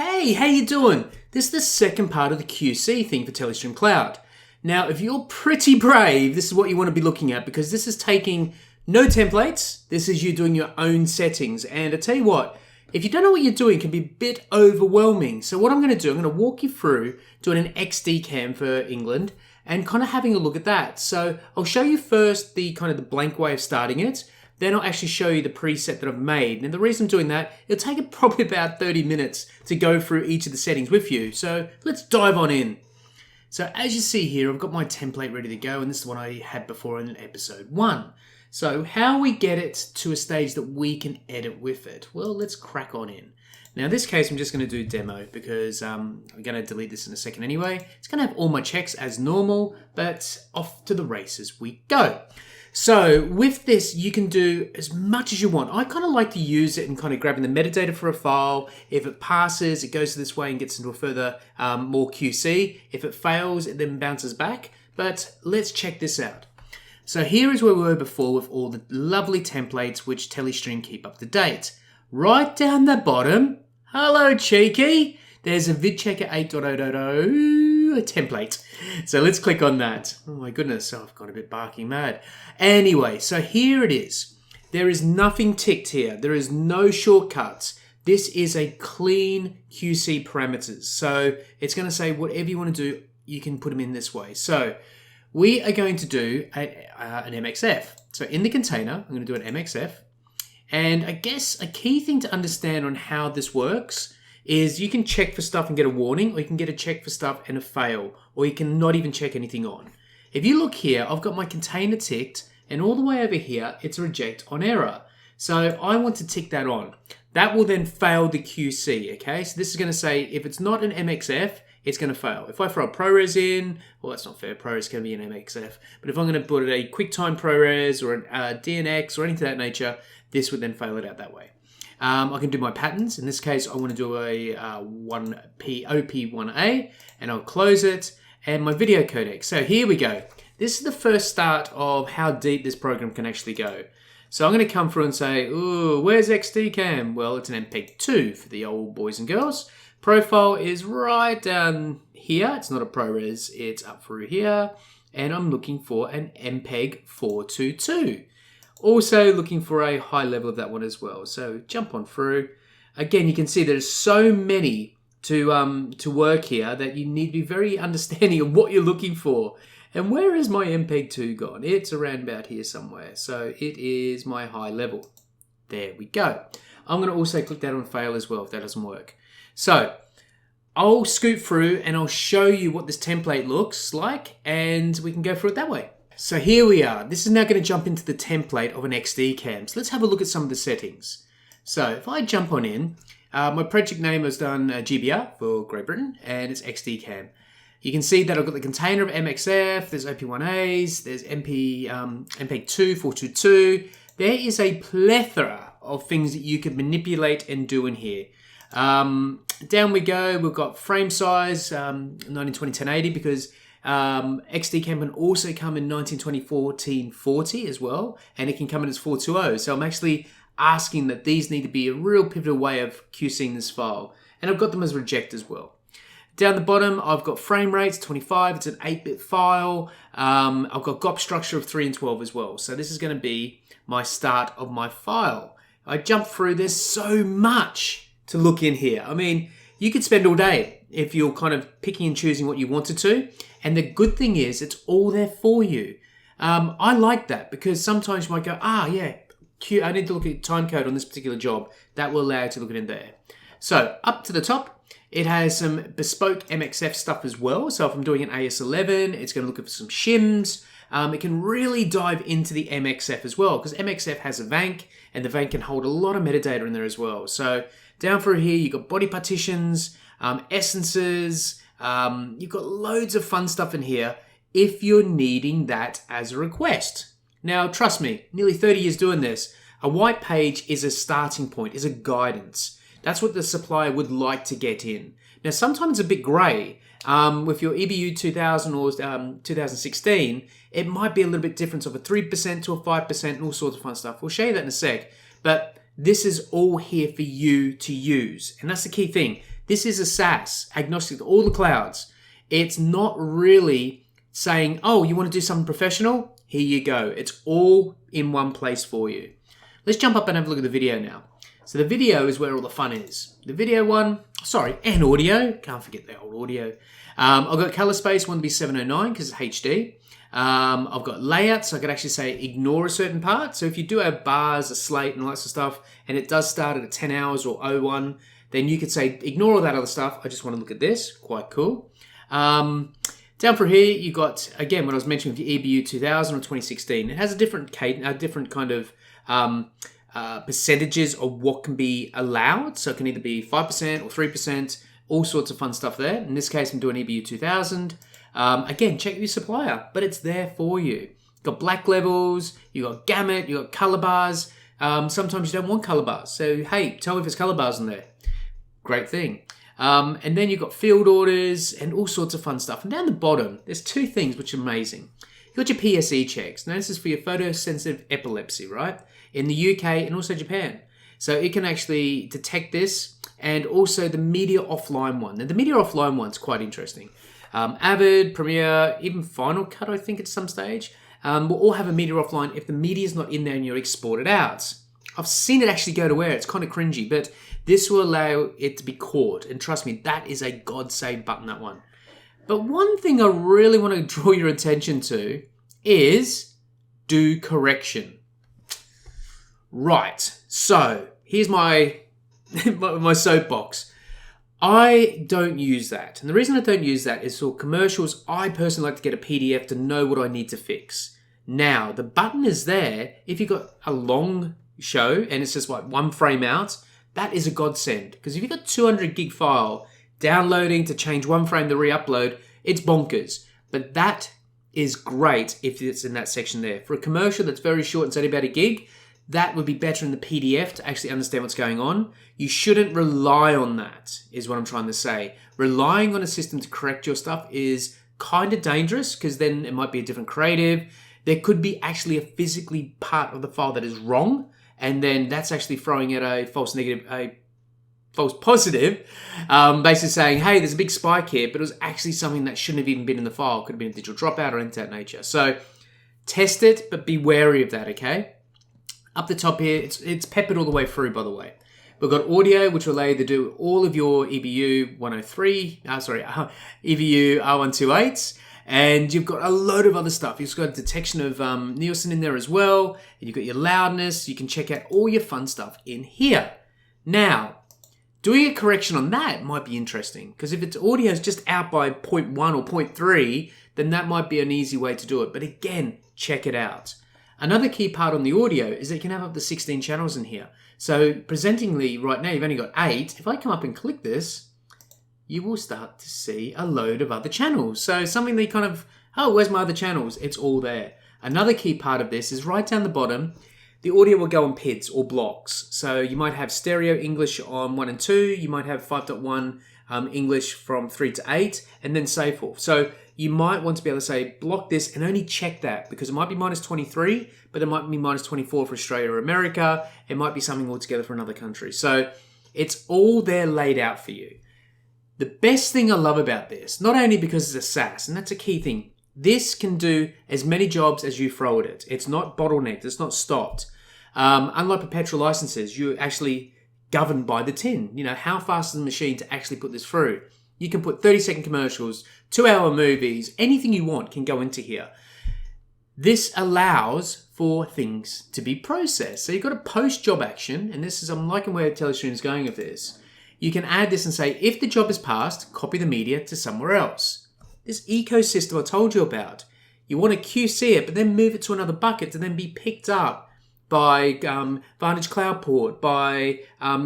Hey, how you doing? This is the second part of the QC thing for Telestream Cloud. Now, if you're pretty brave, this is what you want to be looking at because this is taking no templates. This is you doing your own settings. And I tell you what, if you don't know what you're doing, it can be a bit overwhelming. So what I'm going to do, I'm going to walk you through doing an XD cam for England and kind of having a look at that. So I'll show you first the kind of the blank way of starting it. Then I'll actually show you the preset that I've made. And the reason I'm doing that, it'll take it probably about 30 minutes to go through each of the settings with you. So let's dive on in. So as you see here, I've got my template ready to go, and this is the one I had before in episode 1. So how we get it to a stage that we can edit with it? Well, let's crack on in. Now in this case, I'm just going to do demo because I'm going to delete this in a second anyway. It's going to have all my checks as normal, but off to the races we go. So with this, you can do as much as you want. I kind of like to use it and kind of grabbing the metadata for a file. If it passes, it goes this way and gets into a further more QC. If it fails, it then bounces back. But let's check this out. So here is where we were before with all the lovely templates which Telestream keep up to date. Right down the bottom, hello cheeky, there's a VidChecker 8.0.0 template. So let's click on that. Oh my goodness, I've got a bit barking mad. Anyway, so here it is. There is nothing ticked here. There is no shortcuts. This is a clean QC parameters. So it's going to say whatever you want to do, you can put them in this way. So we are going to do an MXF. So in the container, I'm going to do an MXF. And I guess a key thing to understand on how this works is you can check for stuff and get a warning, or you can get a check for stuff and a fail, or you can not even check anything on. If you look here, I've got my container ticked, and all the way over here, it's a reject on error. So I want to tick that on. That will then fail the QC, okay? So this is going to say if it's not an MXF, it's going to fail. If I throw a ProRes in, well, that's not fair. ProRes can be an MXF. But if I'm going to put a QuickTime ProRes or a DNX or anything of that nature, this would then fail it out that way. I can do my patterns. In this case, I want to do a OP1A, and I'll close it, and my video codec. So here we go. This is the first start of how deep this program can actually go. So I'm going to come through and say, ooh, where's XDCam? Well, it's an MPEG-2 for the old boys and girls. Profile is right down here. It's not a ProRes, it's up through here. And I'm looking for an MPEG-422. Also looking for a high level of that one as well. So jump on through. Again, you can see there's so many to work here that you need to be very understanding of what you're looking for. And where is my MPEG-2 gone? It's around about here somewhere. So it is my high level. There we go. I'm going to also click that on fail as well if that doesn't work. So I'll scoot through and I'll show you what this template looks like, and we can go through it that way. So here we are. This is now going to jump into the template of an XD cam. So let's have a look at some of the settings. So if I jump on in, my project name was done GBR for Great Britain, and it's XD cam. You can see that I've got the container of MXF, there's OP1As, there's MPEG-2, 422. There is a plethora of things that you can manipulate and do in here. Down we go, we've got frame size, 1920 1080, because XD cam can also come in 1920 1440 as well, and it can come in as 420. So I'm actually asking that these need to be a real pivotal way of QCing this file, and I've got them as reject as well. Down the bottom, I've got frame rates 25. It's an 8-bit file. I've got GOP structure of 3 and 12 as well. So this is going to be my start of my file. I jump through. There's so much to look in here. I mean, you could spend all day if you're kind of picking and choosing what you wanted to. And the good thing is it's all there for you. I like that because sometimes you might go, yeah, I need to look at time code on this particular job. That will allow you to look at it in there. So up to the top, it has some bespoke MXF stuff as well. So if I'm doing an AS11, it's going to look at some shims. It can really dive into the MXF as well because MXF has a VANC, and the VANC can hold a lot of metadata in there as well. So down through here, you've got body partitions, essences. You've got loads of fun stuff in here if you're needing that as a request. Now, trust me, nearly 30 years doing this, a white page is a starting point, is a guidance. That's what the supplier would like to get in. Now, sometimes it's a bit grey. With your EBU 2000 or 2016, it might be a little bit different, of a 3% to a 5% and all sorts of fun stuff. We'll show you that in a sec. But this is all here for you to use. And that's the key thing. This is a SaaS, agnostic to all the clouds. It's not really saying, oh, you want to do something professional? Here you go. It's all in one place for you. Let's jump up and have a look at the video now. So the video is where all the fun is. The video one, and audio. Can't forget the old audio. I've got color space, want to be 709 because it's HD. I've got layouts, so I could actually say ignore a certain part. So if you do have bars, a slate and all that sort of stuff, and it does start at 10 hours or 01, then you could say ignore all that other stuff. I just want to look at this. Quite cool. Down for here, you got, again, what I was mentioning with your EBU 2000 or 2016. It has a different kind of percentages of what can be allowed. So it can either be 5% or 3%, all sorts of fun stuff there. In this case, I'm doing EBU 2000. Again, check your supplier, but it's there for you. You've got black levels, you got gamut, you got color bars. Sometimes you don't want color bars. So, hey, tell me if there's color bars in there. Great thing. And then you've got field orders and all sorts of fun stuff. And down the bottom, there's two things which are amazing. You've got your Psc checks. Now, this is for your photosensitive epilepsy, right? In the UK and also Japan. So it can actually detect this, and also the media offline one. Now, the media offline one's quite interesting. Avid, Premiere, even Final Cut, I think at some stage, will all have a media offline if the media is not in there and you're exported out. I've seen it actually go to where it's kind of cringy, but this will allow it to be caught. And trust me, that is a God save button, that one. But one thing I really want to draw your attention to is do correction. Right, so here's my my soapbox. I don't use that. And the reason I don't use that is for commercials, I personally like to get a PDF to know what I need to fix. Now, the button is there. If you've got a long show and it's just like one frame out, that is a godsend. Because if you've got 200 gig file, downloading to change one frame to re-upload, it's bonkers. But that is great if it's in that section there. For a commercial that's very short and it's only about a gig, that would be better in the PDF to actually understand what's going on. You shouldn't rely on that, is what I'm trying to say. Relying on a system to correct your stuff is kind of dangerous, because then it might be a different creative. There could be actually a physically part of the file that is wrong, and then that's actually throwing out a false negative, a false positive, basically saying, hey, there's a big spike here, but it was actually something that shouldn't have even been in the file. It could have been a digital dropout or anything of that nature. So test it, but be wary of that, okay? Up the top here, it's peppered all the way through, by the way. We've got audio, which will allow you to do all of your EBU 103, EBU R128s, and you've got a load of other stuff. You've got detection of Nielsen in there as well, and you've got your loudness. You can check out all your fun stuff in here. Now, doing a correction on that might be interesting, because if its audio is just out by 0.1 or 0.3, then that might be an easy way to do it. But again, check it out. Another key part on the audio is that you can have up to 16 channels in here. So presentingly, right now, you've only got 8. If I come up and click this, you will start to see a load of other channels. So something that you kind of, oh, where's my other channels? It's all there. Another key part of this is right down the bottom, the audio will go on PIDs or blocks. So you might have stereo English on 1 and 2. You might have 5.1 English from 3 to 8, and then so forth. So you might want to be able to say, block this and only check that, because it might be minus 23, but it might be minus 24 for Australia or America. It might be something altogether for another country. So it's all there laid out for you. The best thing I love about this, not only because it's a SaaS, and that's a key thing, this can do as many jobs as you throw at it. It's not bottlenecked. It's not stopped. Unlike perpetual licenses, you're actually governed by the tin. You know, how fast is the machine to actually put this through? You can put 30-second commercials, 2-hour movies, anything you want can go into here. This allows for things to be processed. So you've got a post-job action, and this is, I'm liking where Telestream is going with this. You can add this and say, if the job is passed, copy the media to somewhere else. This ecosystem I told you about, you want to QC it, but then move it to another bucket to then be picked up by Vantage Cloud Port, by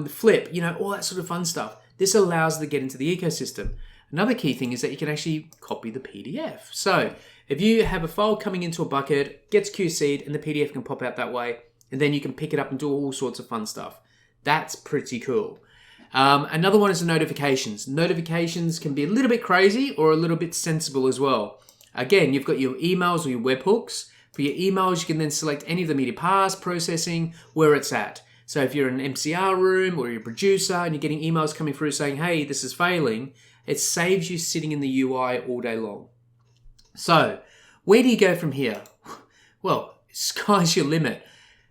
Flip, you know, all that sort of fun stuff. This allows it to get into the ecosystem. Another key thing is that you can actually copy the PDF. So if you have a file coming into a bucket, gets QC'd, and the PDF can pop out that way, and then you can pick it up and do all sorts of fun stuff. That's pretty cool. Another one is the notifications. Notifications can be a little bit crazy or a little bit sensible as well. Again, you've got your emails or your webhooks. For your emails, you can then select any of the media pass, processing, where it's at. So if you're in an MCR room or you're a producer and you're getting emails coming through saying, hey, this is failing, it saves you sitting in the UI all day long. So where do you go from here? Well, sky's your limit.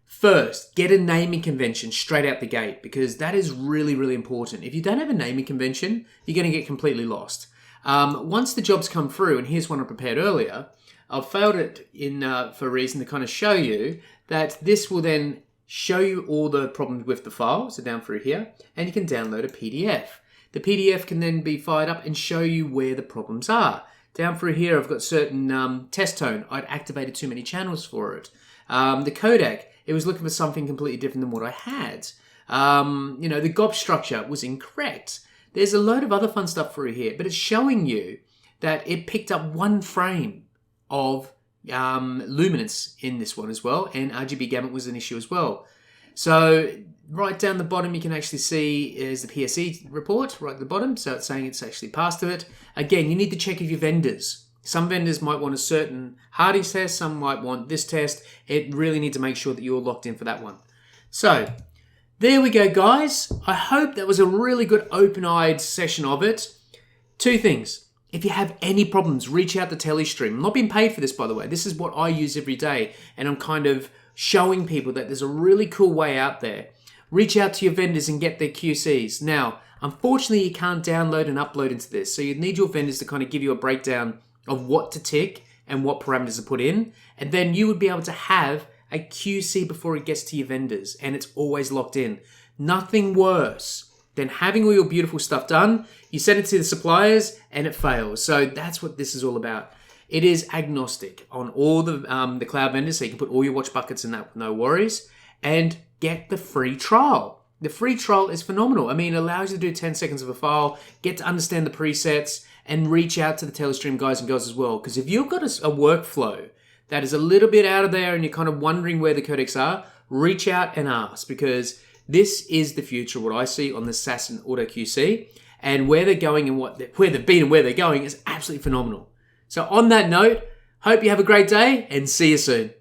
First, get a naming convention straight out the gate, because that is really, really important. If you don't have a naming convention, you're going to get completely lost. Once the jobs come through, and here's one I prepared earlier, I've failed it for a reason to kind of show you that this will then show you all the problems with the file, so down through here, and you can download a PDF. The PDF can then be fired up and show you where the problems are. Down through here, I've got certain test tone. I'd activated too many channels for it. The codec, it was looking for something completely different than what I had. The GOP structure was incorrect. There's a load of other fun stuff through here, but it's showing you that it picked up one frame of luminance in this one as well, and RGB gamut was an issue as well. So right down the bottom, you can actually see is the Psc report right at the bottom. So it's saying it's actually passed it. Again, you need to check if your vendors. Some vendors might want a certain Hardy's test, some might want this test. It really need to make sure that you're locked in for that one. So there we go, guys. I hope that was a really good open-eyed session of it. Two things. If you have any problems, reach out to Telestream. I'm not being paid for this, by the way. This is what I use every day, and I'm kind of showing people that there's a really cool way out there. Reach out to your vendors and get their QCs. Now, unfortunately, you can't download and upload into this, so you need your vendors to kind of give you a breakdown of what to tick and what parameters to put in, and then you would be able to have a QC before it gets to your vendors, and it's always locked in. Nothing worse than having all your beautiful stuff done, you send it to the suppliers, and it fails. So that's what this is all about. It is agnostic on all the cloud vendors, so you can put all your watch buckets in that, no worries, and get the free trial. The free trial is phenomenal. I mean, it allows you to do 10 seconds of a file, get to understand the presets, and reach out to the Telestream guys and girls as well. Because if you've got a workflow that is a little bit out of there and you're kind of wondering where the codecs are, reach out and ask, because this is the future, what I see on the SAS and Auto QC, and where they're going and where they've been and where they're going is absolutely phenomenal. So on that note, hope you have a great day and see you soon.